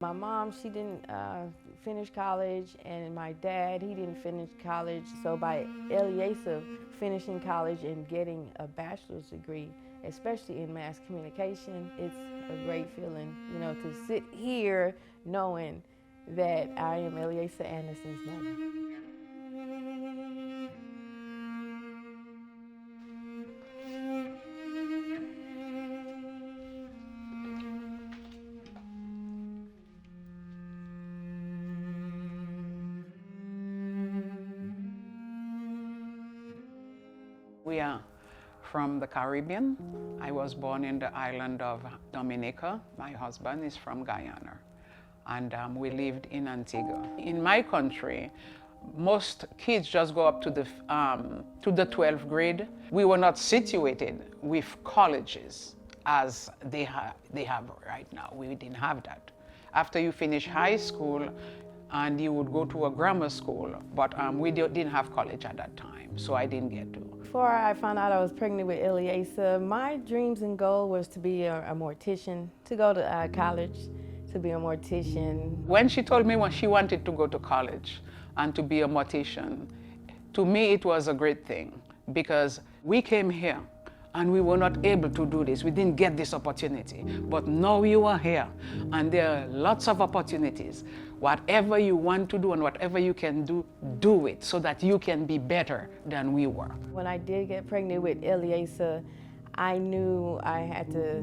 My mom, she didn't finish college, and my dad, he didn't finish college. So by Eleasah finishing college and getting a bachelor's degree, especially in mass communication, it's a great feeling, to sit here knowing that I am Eleasah Anderson's mother. We are from the Caribbean. I was born in the island of Dominica. My husband is from Guyana, and we lived in Antigua. In my country, most kids just go up to the 12th grade. We were not situated with colleges as they have right now. We didn't have that. After you finish high school, and you would go to a grammar school, but we didn't have college at that time, so I didn't get to. Before I found out I was pregnant with Eleasah, my dreams and goal was to be a mortician, to go to college, to be a mortician. When she told me when she wanted to go to college and to be a mortician, to me it was a great thing, because we came here and we were not able to do this. We didn't get this opportunity. But now you are here, and there are lots of opportunities. Whatever you want to do and whatever you can do, do it so that you can be better than we were. When I did get pregnant with Eleasah, I knew I had to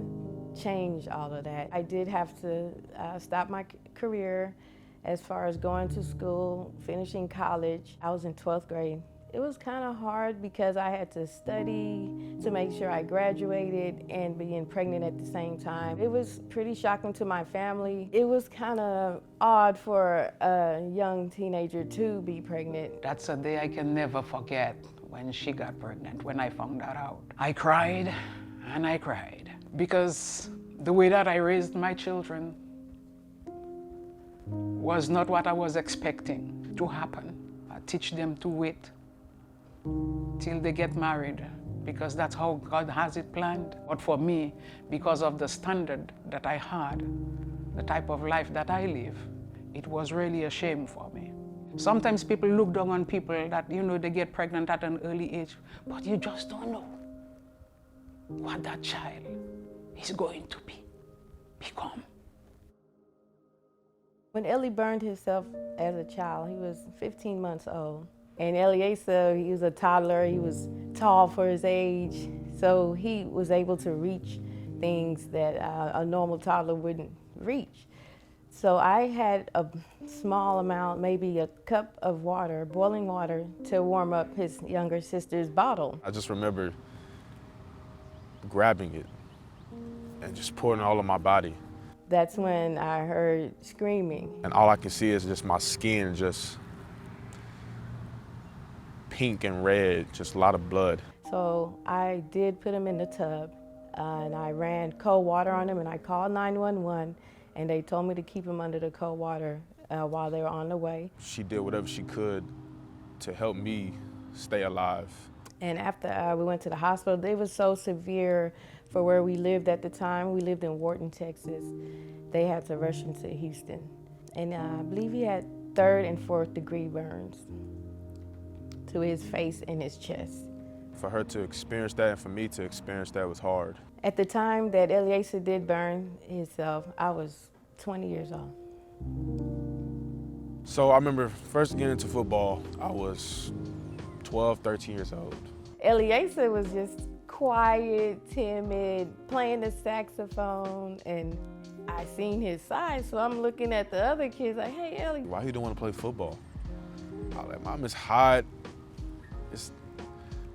change all of that. I did have to stop my career as far as going to school, finishing college. I was in 12th grade. It was kind of hard because I had to study to make sure I graduated and being pregnant at the same time. It was pretty shocking to my family. It was kind of odd for a young teenager to be pregnant. That's a day I can never forget, when she got pregnant, when I found that out. I cried and I cried, because the way that I raised my children was not what I was expecting to happen. I teach them to wait till they get married, because that's how God has it planned. But for me, because of the standard that I had, the type of life that I live, it was really a shame for me. Sometimes people look down on people that, they get pregnant at an early age, but you just don't know what that child is going to become. When Ellie burned himself as a child, he was 15 months old. And Eleasah, he was a toddler, he was tall for his age, so he was able to reach things that a normal toddler wouldn't reach. So I had a small amount, maybe a cup of water, boiling water, to warm up his younger sister's bottle. I just remember grabbing it and just pouring it all on my body. That's when I heard screaming. And all I can see is just my skin just pink and red, just a lot of blood. So I did put him in the tub, and I ran cold water on him, and I called 911, and they told me to keep him under the cold water while they were on the way. She did whatever she could to help me stay alive. And after we went to the hospital, they were so severe for where we lived at the time. We lived in Wharton, Texas. They had to rush him to Houston. And I believe he had 3rd and 4th degree burns to his face and his chest. For her to experience that and for me to experience that was hard. At the time that Eleasah did burn himself, I was 20 years old. So I remember first getting into football, I was 12, 13 years old. Eleasah was just quiet, timid, playing the saxophone, and I seen his size, so I'm looking at the other kids like, hey, Ellie. Why you don't want to play football? I was like, Mom, it's hot.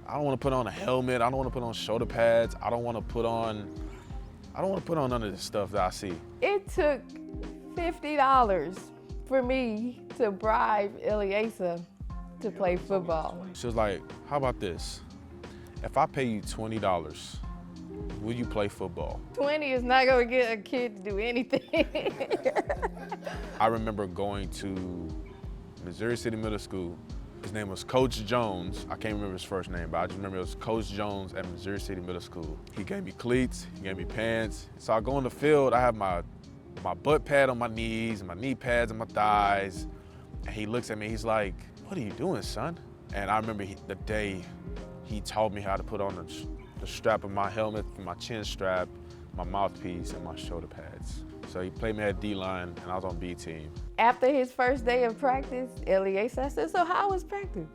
I don't want to put on a helmet. I don't want to put on shoulder pads. I don't want to put on none of this stuff that I see. It took $50 for me to bribe Eleasah to play football. She was like, how about this? If I pay you $20, will you play football? 20 is not gonna get a kid to do anything. I remember going to Missouri City Middle School. His name was Coach Jones. I can't remember his first name, but I just remember it was Coach Jones at Missouri City Middle School. He gave me cleats, he gave me pants. So I go on the field, I have my my butt pad on my knees, and my knee pads on my thighs. And he looks at me, he's like, "What are you doing, son?" And I remember the day he taught me how to put on the strap of my helmet, my chin strap, my mouthpiece, and my shoulder pads. So he played me at D-line, and I was on B team. After his first day of practice, Eleasah said, "So how was practice?"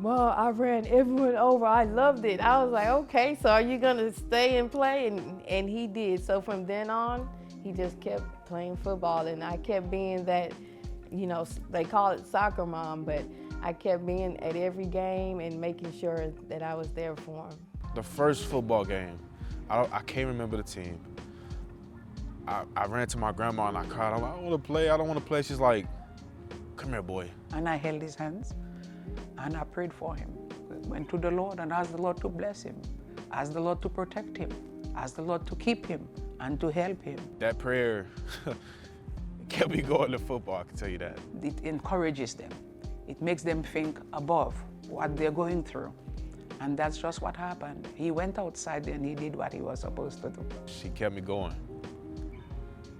"Well, I ran everyone over. I loved it." I was like, "Okay, so are you gonna stay and play?" And he did. So from then on, he just kept playing football, and I kept being that, you know, they call it soccer mom, but I kept being at every game and making sure that I was there for him. The first football game, I can't remember the team. I ran to my grandma and I cried. I'm like, "I don't want to play, I don't want to play." She's like, "Come here, boy." And I held his hands and I prayed for him. Went to the Lord and asked the Lord to bless him, asked the Lord to protect him, asked the Lord to keep him and to help him. That prayer kept me going to football, I can tell you that. It encourages them. It makes them think above what they're going through. And that's just what happened. He went outside and he did what he was supposed to do. She kept me going.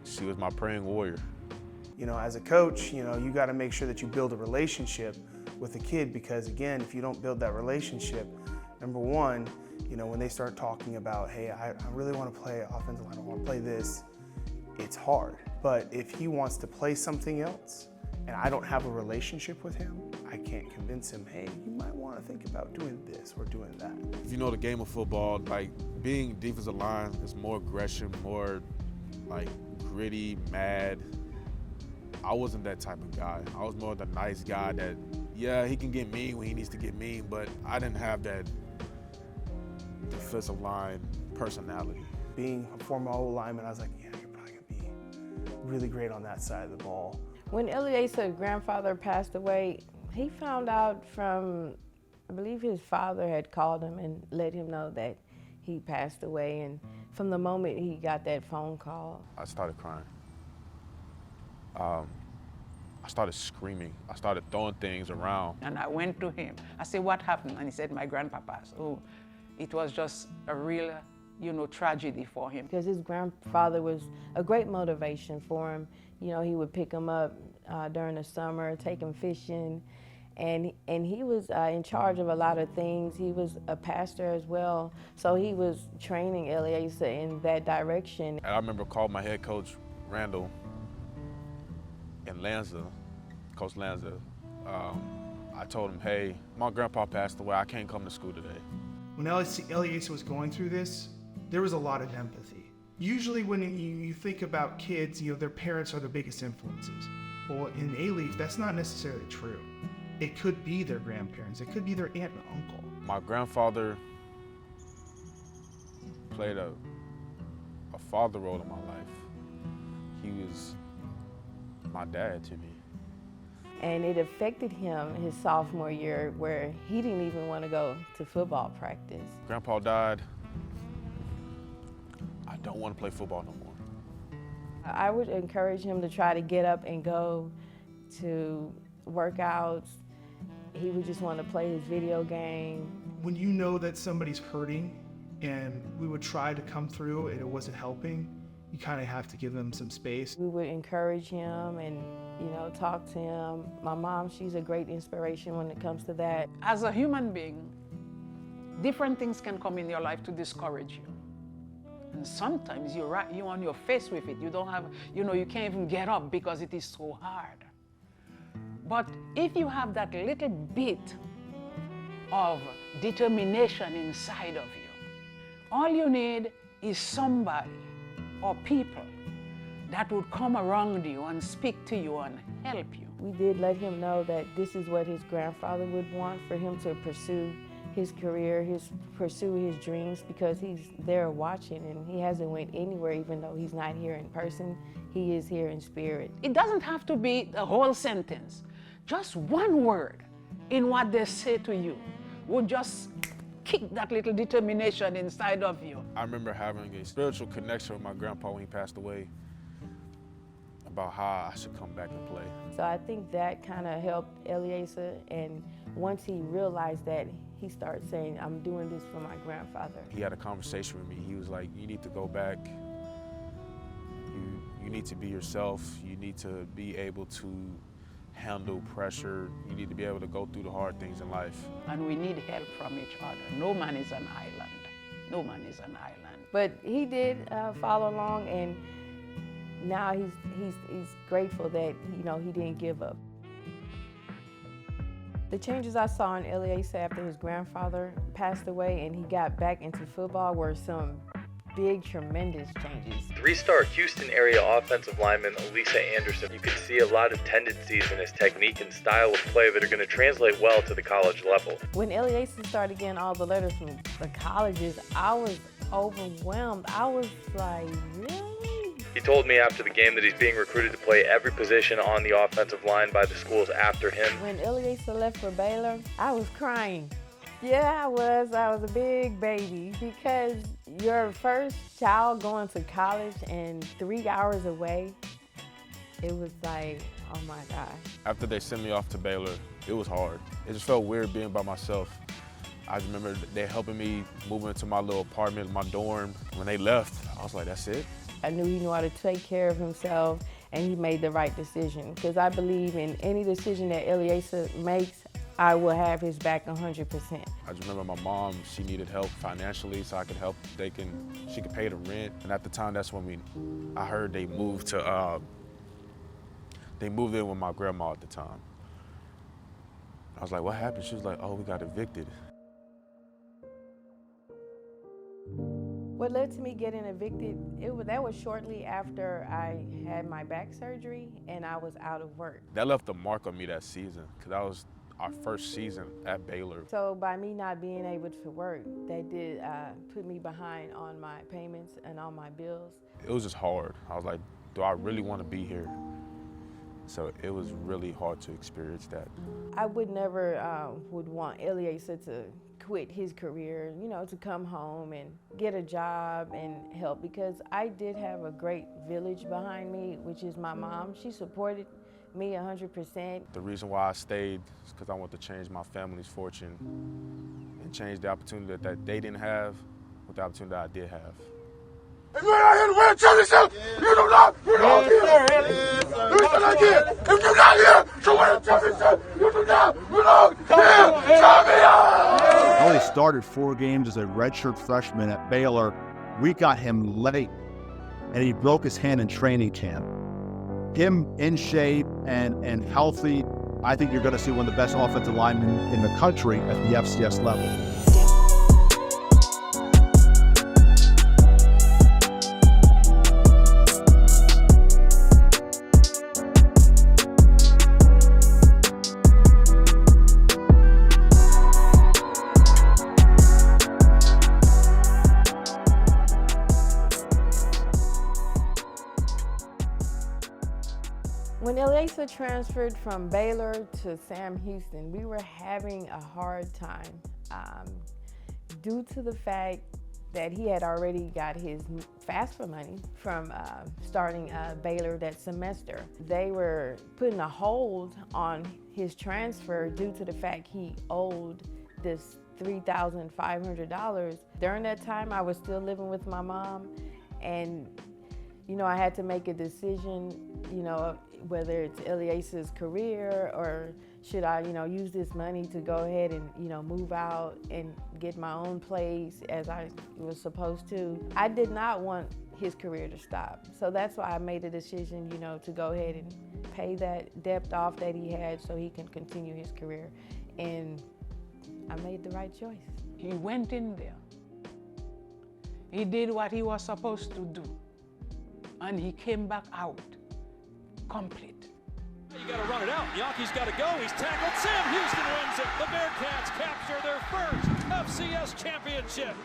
She was my praying warrior. You know, as a coach, you know, you got to make sure that you build a relationship with the kid, because again, if you don't build that relationship, number one, you know, when they start talking about, "Hey, I really want to play offensive line, I want to play this," it's hard. But if he wants to play something else and I don't have a relationship with him, I can't convince him, "Hey, you might want to think about doing this or doing that." If you know the game of football, like being defensive line is more aggression, more like gritty, mad. I wasn't that type of guy. I was more the nice guy that, yeah, he can get mean when he needs to get mean, but I didn't have that defensive line personality. Being a former O lineman, I was like, yeah, you're probably gonna be really great on that side of the ball. When Eleasah's grandfather passed away, he found out from, I believe his father had called him and let him know that he passed away. And from the moment he got that phone call, I started crying. I started screaming. I started throwing things around. And I went to him. I said, "What happened?" And he said, "My grandpa passed." Oh, it was just a real, you know, tragedy for him. because his grandfather was a great motivation for him. You know, he would pick him up during the summer, take him fishing, and he was in charge of a lot of things. He was a pastor as well, so he was training Eleasah in that direction. And I remember calling my head coach, Randall, and Lanza, Coach Lanza. I told him, "Hey, my grandpa passed away. I can't come to school today." When Eleasah was going through this, there was a lot of empathy. Usually when you think about kids, you know, their parents are the biggest influences. Well, in alief, that's not necessarily true. It could be their grandparents. It could be their aunt and uncle. My grandfather played a father role in my life. He was my dad to me. And it affected him his sophomore year, where he didn't even want to go to football practice. Grandpa died. I don't want to play football no more. I would encourage him to try to get up and go to workouts. He would just want to play his video game. When you know that somebody's hurting and we would try to come through and it wasn't helping, you kind of have to give them some space. We would encourage him and, you know, talk to him. My mom, she's a great inspiration when it comes to that. As a human being, different things can come in your life to discourage you. And sometimes you're on your face with it. You don't have, you know, you can't even get up because it is so hard. But if you have that little bit of determination inside of you, all you need is somebody or people that would come around you and speak to you and help you. We did let him know that this is what his grandfather would want, for him to pursue his career, pursue his dreams, because he's there watching and he hasn't went anywhere. Even though he's not here in person, he is here in spirit. It doesn't have to be a whole sentence. Just one word in what they say to you would just kick that little determination inside of you. I remember having a spiritual connection with my grandpa when he passed away, about how I should come back and play. So I think that kind of helped Eleasah, and once he realized that, he started saying, "I'm doing this for my grandfather." He had a conversation with me. He was like, "You need to go back. You need to be yourself. You need to be able to handle pressure. You need to be able to go through the hard things in life. And we need help from each other. No man is an island. No man is an island. But he did follow along, and now he's grateful that he didn't give up. The changes I saw in Eleasah after his grandfather passed away and he got back into football were some big, tremendous changes. Three-star Houston area offensive lineman Eleasah Anderson. You can see a lot of tendencies in his technique and style of play that are going to translate well to the college level. When Eleasah started getting all the letters from the colleges, I was overwhelmed. I was like, really? He told me after the game that he's being recruited to play every position on the offensive line by the schools after him. When Eleasah left for Baylor, I was crying. Yeah, I was a big baby, because your first child going to college and 3 hours away, it was like, oh my God. After they sent me off to Baylor, it was hard. It just felt weird being by myself. I just remember they helping me move into my little apartment, my dorm. When they left, I was like, that's it? I knew he knew how to take care of himself, and he made the right decision, because I believe in any decision that Eleasah makes, I will have his back 100%. I just remember my mom, she needed help financially so I could help, she could pay the rent. And at the time, that's when I heard they moved in with my grandma at the time. I was like, what happened? She was like, oh, we got evicted. What led to me getting evicted, that was shortly after I had my back surgery and I was out of work. That left a mark on me that season, because that was our first season at Baylor. So by me not being able to work, that did put me behind on my payments and on my bills. It was just hard. I was like, do I really want to be here? So it was really hard to experience that. I would never would want Eleasah to quit his career, to come home and get a job and help, because I did have a great village behind me, which is my mom. She supported me 100%. The reason why I stayed is because I want to change my family's fortune and change the opportunity that they didn't have with the opportunity that I did have. If you're not here to win a championship, you do not belong here. If you're not here to win a championship, you do not belong here. Champion! I only started 4 games as a redshirt freshman at Baylor. We got him late, and he broke his hand in training camp. Him in shape and healthy, I think you're going to see one of the best offensive linemen in the country at the FCS level. When Eleasah transferred from Baylor to Sam Houston, we were having a hard time due to the fact that he had already got his FAFSA money from starting Baylor that semester. They were putting a hold on his transfer due to the fact he owed this $3,500. During that time, I was still living with my mom, and I had to make a decision, whether it's Eleasah's career or should I, use this money to go ahead and, move out and get my own place as I was supposed to. I did not want his career to stop. So that's why I made a decision, to go ahead and pay that debt off that he had so he can continue his career. And I made the right choice. He went in there. He did what he was supposed to do. And he came back out complete. You got to run it out. Yankees got to go. He's tackled. Sam Houston wins it. The Bearcats capture their first FCS championship.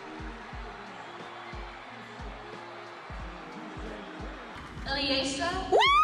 Eleasah.